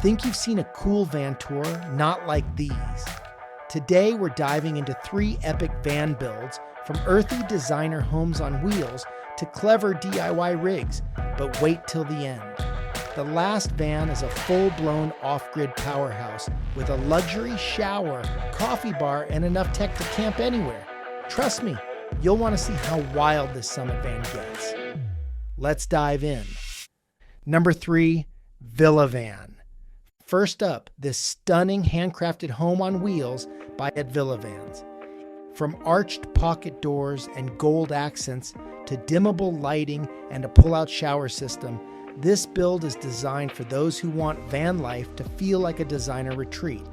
Think you've seen a cool van tour? Not like these. Today we're diving into 3 epic van builds, from earthy designer homes on wheels to clever DIY rigs, but wait till the end. The last van is a full-blown off-grid powerhouse with a luxury shower, coffee bar, and enough tech to camp anywhere. Trust me, you'll want to see how wild this Summit van gets. Let's dive in. Number 3, Villa Van. First up, this stunning handcrafted home on wheels by Villa Vans. From arched pocket doors and gold accents to dimmable lighting and a pull-out shower system, this build is designed for those who want van life to feel like a designer retreat.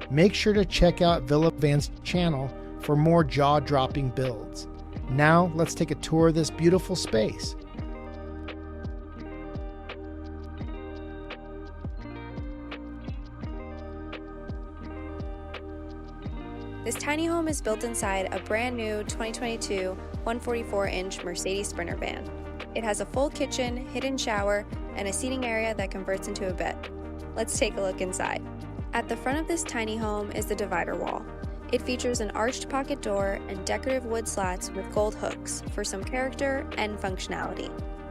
Make sure to check out Villa Van's channel for more jaw-dropping builds. Now let's take a tour of this beautiful space. This tiny home is built inside a brand new 2022 144-inch Mercedes Sprinter van. It has a full kitchen, hidden shower, and a seating area that converts into a bed. Let's take a look inside. At the front of this tiny home is the divider wall. It features an arched pocket door and decorative wood slats with gold hooks for some character and functionality.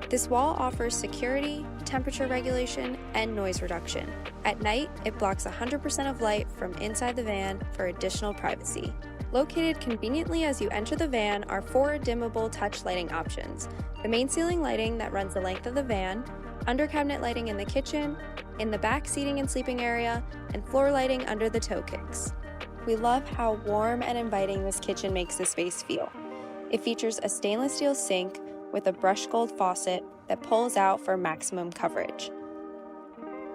This wall offers security, temperature regulation, and noise reduction. At night, it blocks 100% of light from inside the van for additional privacy. Located conveniently as you enter the van are 4 dimmable touch lighting options: the main ceiling lighting that runs the length of the van, under cabinet lighting in the kitchen, in the back seating and sleeping area, and floor lighting under the toe kicks. We love how warm and inviting this kitchen makes the space feel. It features a stainless steel sink with a brushed gold faucet that pulls out for maximum coverage.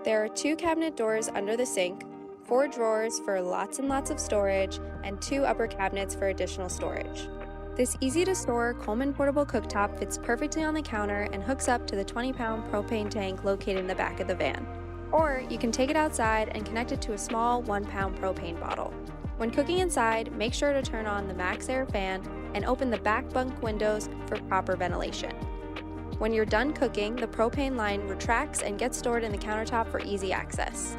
There are 2 cabinet doors under the sink, 4 drawers for lots and lots of storage, and 2 upper cabinets for additional storage. This easy-to-store Coleman portable cooktop fits perfectly on the counter and hooks up to the 20-pound propane tank located in the back of the van. Or you can take it outside and connect it to a small 1-pound propane bottle. When cooking inside, make sure to turn on the Max Air fan and open the back bunk windows for proper ventilation. When you're done cooking, the propane line retracts and gets stored in the countertop for easy access.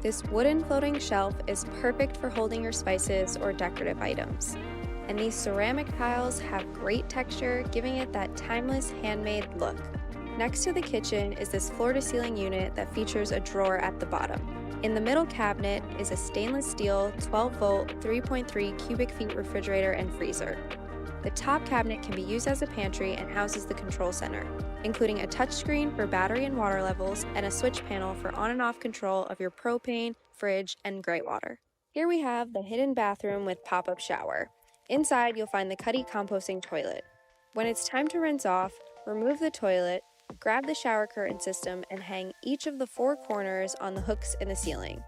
This wooden floating shelf is perfect for holding your spices or decorative items. And these ceramic tiles have great texture, giving it that timeless handmade look. Next to the kitchen is this floor-to-ceiling unit that features a drawer at the bottom. In the middle cabinet is a stainless steel 12-volt 3.3 cubic feet refrigerator and freezer. The top cabinet can be used as a pantry and houses the control center, including a touchscreen for battery and water levels and a switch panel for on and off control of your propane, fridge, and gray water. Here we have the hidden bathroom with pop-up shower. Inside, you'll find the Cuddy composting toilet. When it's time to rinse off, remove the toilet, grab the shower curtain system, and hang each of the 4 corners on the hooks in the ceiling.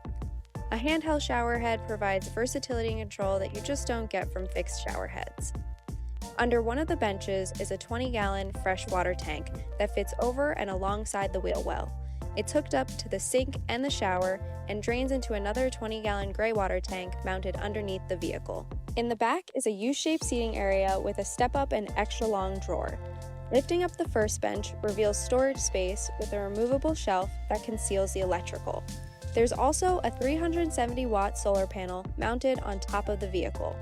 A handheld shower head provides versatility and control that you just don't get from fixed shower heads. Under one of the benches is a 20-gallon freshwater tank that fits over and alongside the wheel well. It's hooked up to the sink and the shower and drains into another 20-gallon gray water tank mounted underneath the vehicle. In the back is a U-shaped seating area with a step-up and extra-long drawer. Lifting up the first bench reveals storage space with a removable shelf that conceals the electrical. There's also a 370-watt solar panel mounted on top of the vehicle.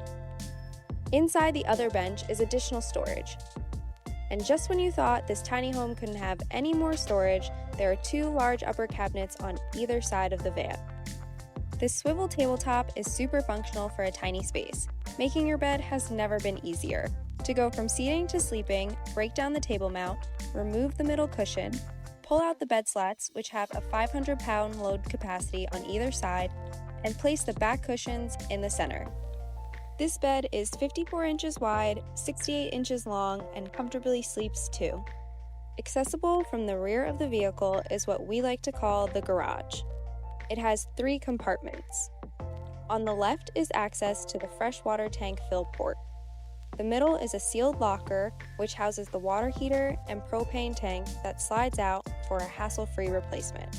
Inside the other bench is additional storage. And just when you thought this tiny home couldn't have any more storage, there are 2 large upper cabinets on either side of the van. This swivel tabletop is super functional for a tiny space. Making your bed has never been easier. To go from seating to sleeping, break down the table mount, remove the middle cushion, pull out the bed slats, which have a 500-pound load capacity on either side, and place the back cushions in the center. This bed is 54 inches wide, 68 inches long, and comfortably sleeps 2. Accessible from the rear of the vehicle is what we like to call the garage. It has 3 compartments. On the left is access to the freshwater tank fill port. The middle is a sealed locker, which houses the water heater and propane tank that slides out for a hassle-free replacement.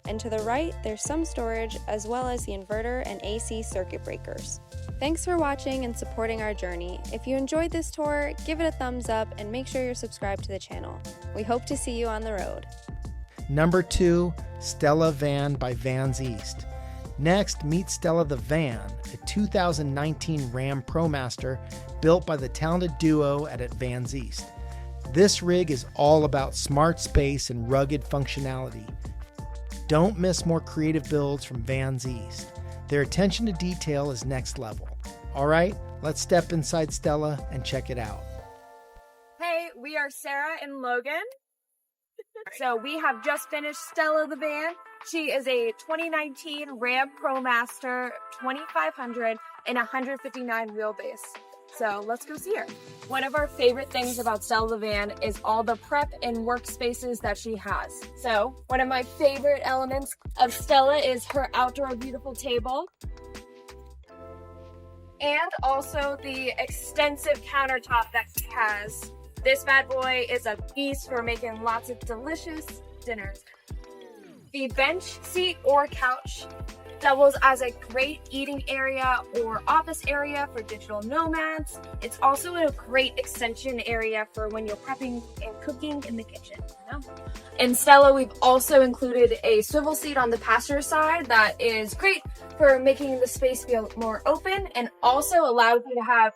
And to the right, there's some storage as well as the inverter and AC circuit breakers. Thanks for watching and supporting our journey. If you enjoyed this tour, give it a thumbs up and make sure you're subscribed to the channel. We hope to see you on the road. Number 2, Stella Van by Vans East. Next, meet Stella the Van, a 2019 Ram ProMaster built by the talented duo at Vans East. This rig is all about smart space and rugged functionality. Don't miss more creative builds from Vans East. Their attention to detail is next level. All right, let's step inside Stella and check it out. Hey, we are Sarah and Logan. So we have just finished Stella the Van. She is a 2019 Ram ProMaster 2500 and 159 wheelbase. So let's go see her. One of our favorite things about Stella the Van is all the prep and workspaces that she has. So one of my favorite elements of Stella is her outdoor beautiful table. And also the extensive countertop that she has. This bad boy is a beast for making lots of delicious dinners. The bench seat or couch doubles as a great eating area or office area for digital nomads. It's also a great extension area for when you're prepping and cooking in the kitchen. In Stella, we've also included a swivel seat on the passenger side that is great for making the space feel more open and also allows you to have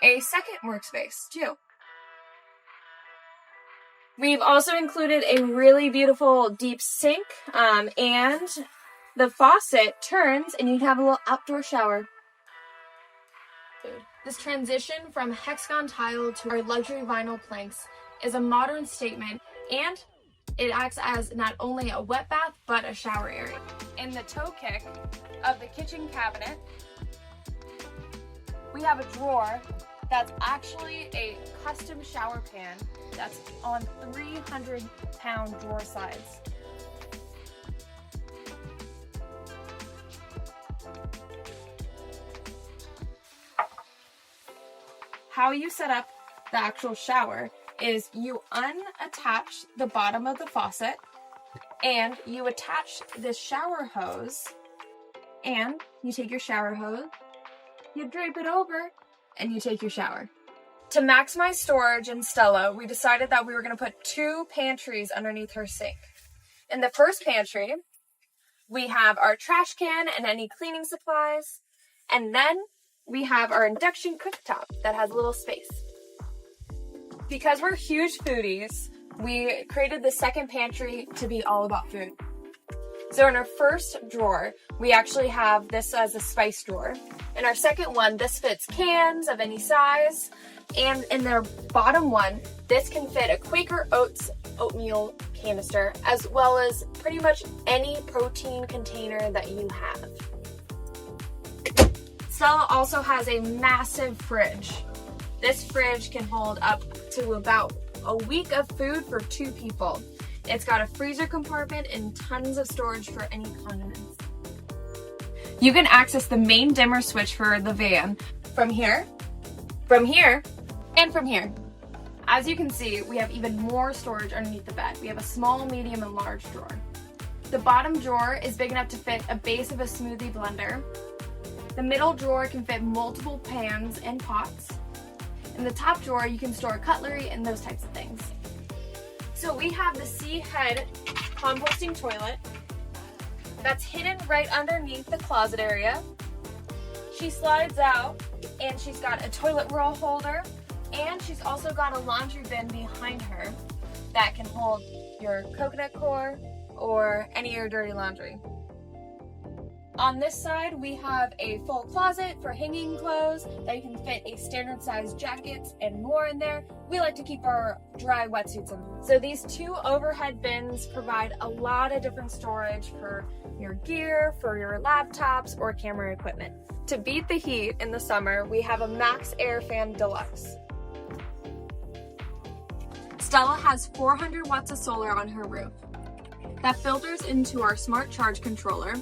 a second workspace too. We've also included a really beautiful deep sink and the faucet turns and you can have a little outdoor shower. This transition from hexagon tile to our luxury vinyl planks is a modern statement, and it acts as not only a wet bath but a shower area. In the toe kick of the kitchen cabinet, we have a drawer that's actually a custom shower pan that's on 300-pound drawer sides. How you set up the actual shower is you unattach the bottom of the faucet and you attach this shower hose, and you take your shower hose, you drape it over, and you take your shower. To maximize storage in Stella, we decided that we were going to put 2 pantries underneath her sink. In the first pantry, we have our trash can and any cleaning supplies, and then we have our induction cooktop that has a little space. Because we're huge foodies, we created the second pantry to be all about food. So in our first drawer, we actually have this as a spice drawer. In our second one, this fits cans of any size. And in their bottom one, this can fit a Quaker Oats oatmeal canister, as well as pretty much any protein container that you have. Stella also has a massive fridge. This fridge can hold up to about a week of food for 2 people. It's got a freezer compartment and tons of storage for any condiments. You can access the main dimmer switch for the van from here, and from here. As you can see, we have even more storage underneath the bed. We have a small, medium, and large drawer. The bottom drawer is big enough to fit a base of a smoothie blender. The middle drawer can fit multiple pans and pots. In the top drawer, you can store cutlery and those types of things. So we have the C-head composting toilet that's hidden right underneath the closet area. She slides out and she's got a toilet roll holder, and she's also got a laundry bin behind her that can hold your coconut core or any of your dirty laundry. On this side, we have a full closet for hanging clothes that you can fit a standard size jackets and more in there. We like to keep our dry wetsuits in there. So these 2 overhead bins provide a lot of different storage for your gear, for your laptops, or camera equipment. To beat the heat in the summer, we have a Max Air Fan Deluxe. Stella has 400 watts of solar on her roof. That filters into our smart charge controller,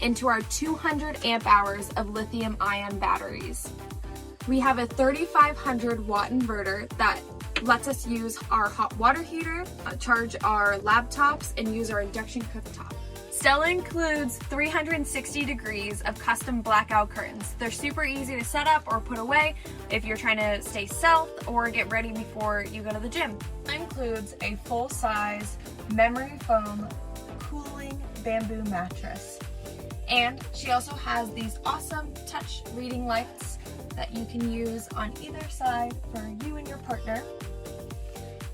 into our 200 amp hours of lithium ion batteries. We have a 3,500 watt inverter that lets us use our hot water heater, charge our laptops, and use our induction cooktop. Stella includes 360 degrees of custom blackout curtains. They're super easy to set up or put away if you're trying to stay stealth or get ready before you go to the gym. It includes a full-size memory foam cooling bamboo mattress. And she also has these awesome touch reading lights that you can use on either side for you and your partner.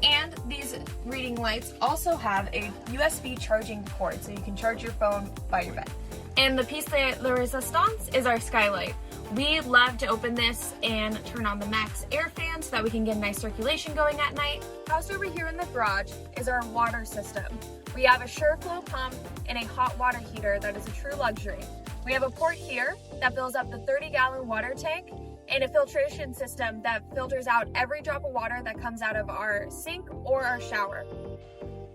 And these reading lights also have a USB charging port, so you can charge your phone by your bed. And the piece de la resistance is our skylight. We love to open this and turn on the max air fan so that we can get nice circulation going at night. Housed over here in the garage is our water system. We have a SureFlow pump and a hot water heater that is a true luxury. We have a port here that fills up the 30-gallon water tank and a filtration system that filters out every drop of water that comes out of our sink or our shower.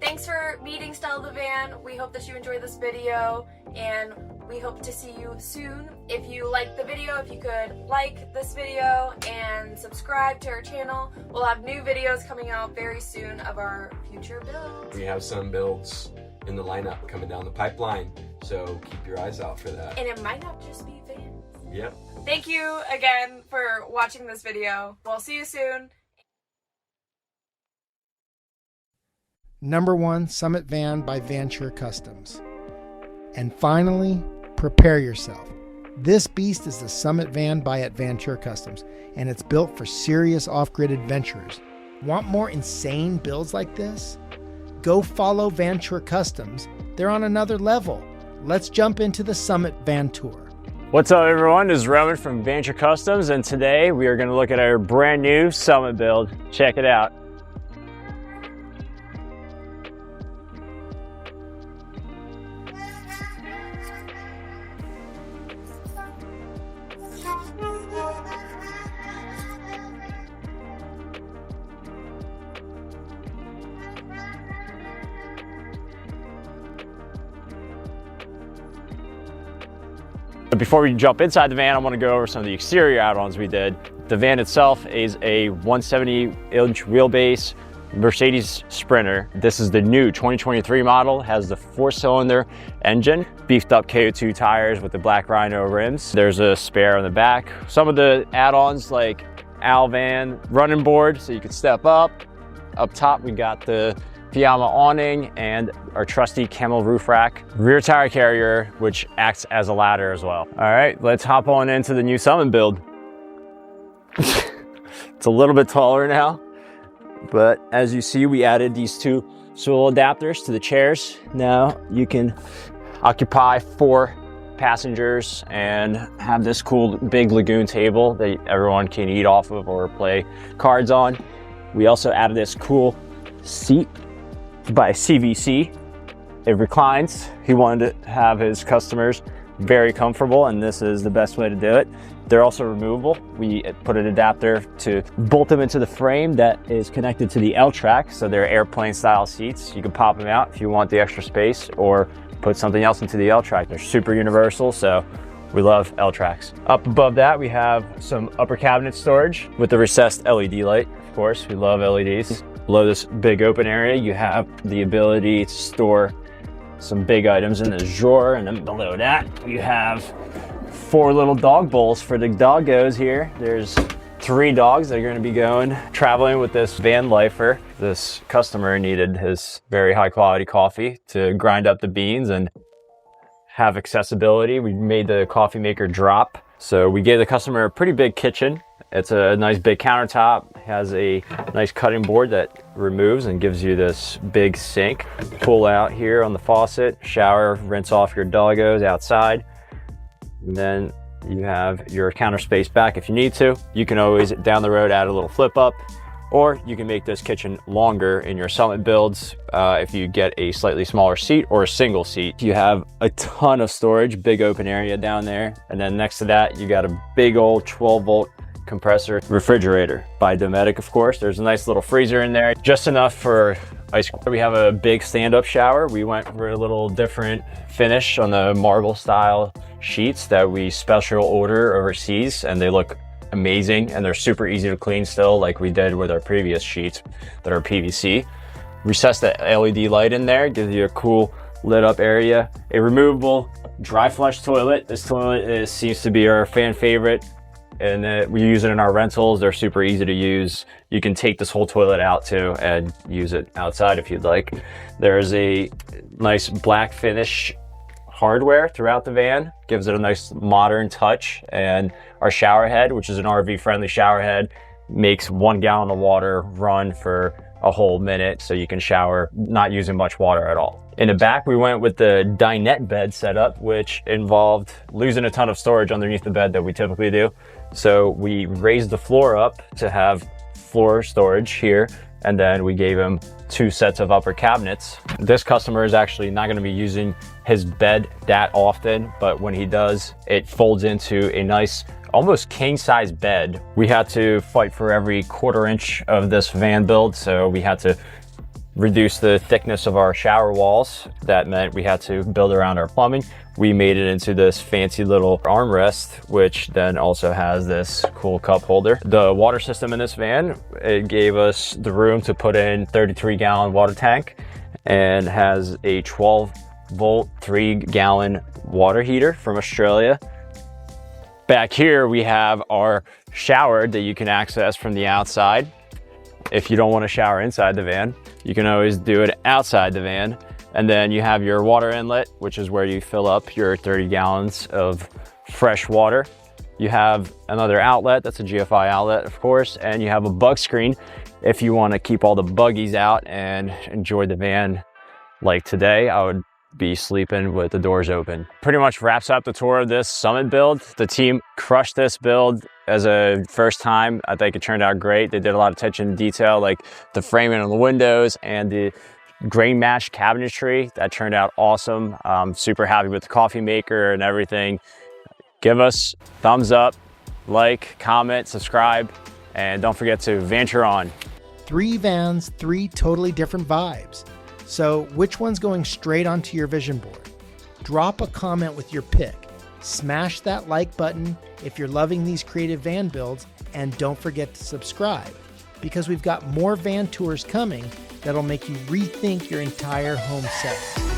Thanks for meeting Stella the Van. We hope that you enjoyed this video, and we hope to see you soon. If you liked the video, if you could like this video and subscribe to our channel. We'll have new videos coming out very soon of our future builds. We have some builds in the lineup coming down the pipeline, so keep your eyes out for that. And it might not just be vans. Yep. Thank you again for watching this video. We'll see you soon. Number 1 Summit Van by Vantour Customs. And finally, prepare yourself. This beast is the Summit Van by Vantour Customs, and it's built for serious off-grid adventurers. Want more insane builds like this? Go follow Vantour Customs. They're on another level. Let's jump into the Summit Van Tour. What's up everyone, this is Roman from Vantour Customs, and today we are going to look at our brand new Summit build. Check it out. But before we jump inside the van, I want to go over some of the exterior add-ons we did. The van itself is a 170-inch wheelbase Mercedes Sprinter. This is the new 2023 model, has the 4-cylinder engine, beefed up KO2 tires with the black Rhino rims. There's a spare on the back. Some of the add-ons like Van running board, so you can step up. Up top, we got the Fiamma awning and our trusty camel roof rack, rear tire carrier, which acts as a ladder as well. All right, let's hop on into the new Summit build. It's a little bit taller now, but as you see, we added these 2 swivel adapters to the chairs. Now you can occupy 4 passengers and have this cool big lagoon table that everyone can eat off of or play cards on. We also added this cool seat by CVC. It reclines. He wanted to have his customers very comfortable, and this is the best way to do it. They're also removable. We put an adapter to bolt them into the frame that is connected to the L-track, so they're airplane style seats. You can pop them out if you want the extra space, or put something else into the L-track. They're super universal, so we love L-tracks. Up above that, we have some upper cabinet storage with the recessed LED light. Of course, we love LEDs. Below this big open area, you have the ability to store some big items in this drawer, and then below that, you have 4 little dog bowls for the doggos here. There's 3 dogs that are going to be going traveling with this van lifer. This customer needed his very high quality coffee to grind up the beans and have accessibility. We made the coffee maker drop. So we gave the customer a pretty big kitchen. It's a nice big countertop, has a nice cutting board that removes and gives you this big sink. Pull out here on the faucet, shower, rinse off your doggos outside. And then you have your counter space back if you need to. You can always down the road add a little flip up, or you can make this kitchen longer in your Summit builds if you get a slightly smaller seat or a single seat. You have a ton of storage, big open area down there. And then next to that, you got a big old 12-volt compressor refrigerator by Dometic, of course. There's a nice little freezer in there, just enough for ice cream. We have a big stand-up shower. We went for a little different finish on the marble style sheets that we special order overseas, and they look amazing, and they're super easy to clean still, like we did with our previous sheets that are PVC. Recess the LED light in there, gives you a cool lit up area. A removable dry flush toilet. This toilet seems to be our fan favorite. and we use it in our rentals. They're super easy to use. You can take this whole toilet out too and use it outside if you'd like. There's a nice black finish hardware throughout the van, gives it a nice modern touch. And our shower head, which is an RV friendly shower head, makes 1 gallon of water run for a whole minute, so you can shower not using much water at all. In the back, we went with the dinette bed setup, which involved losing a ton of storage underneath the bed that we typically do. So we raised the floor up to have floor storage here, and then we gave him 2 sets of upper cabinets. This customer is actually not going to be using his bed that often, but when he does, it folds into a nice, almost king size bed. We had to fight for every 1/4 inch of this van build, so we had to reduce the thickness of our shower walls. That meant we had to build around our plumbing. We made it into this fancy little armrest, which then also has this cool cup holder. The water system in this van, it gave us the room to put in 33-gallon water tank, and has a 12-volt, 3-gallon water heater from Australia. Back here, we have our shower that you can access from the outside. If you don't want to shower inside the van, you can always do it outside the van. And then you have your water inlet, which is where you fill up your 30 gallons of fresh water. You have another outlet, that's a GFI outlet, of course, and you have a bug screen if you want to keep all the buggies out and enjoy the van. Like today, I would be sleeping with the doors open. Pretty much wraps up the tour of this Summit build. The team crushed this build as a first time. I think it turned out great. They did a lot of attention to detail, like the framing on the windows and the grain matched cabinetry. That turned out awesome. I'm super happy with the coffee maker and everything. Give us thumbs up, like, comment, subscribe, and don't forget to venture on. 3 vans, 3 totally different vibes. So which one's going straight onto your vision board? Drop a comment with your pick. Smash that like button if you're loving these creative van builds, and don't forget to subscribe, because we've got more van tours coming that'll make you rethink your entire home set.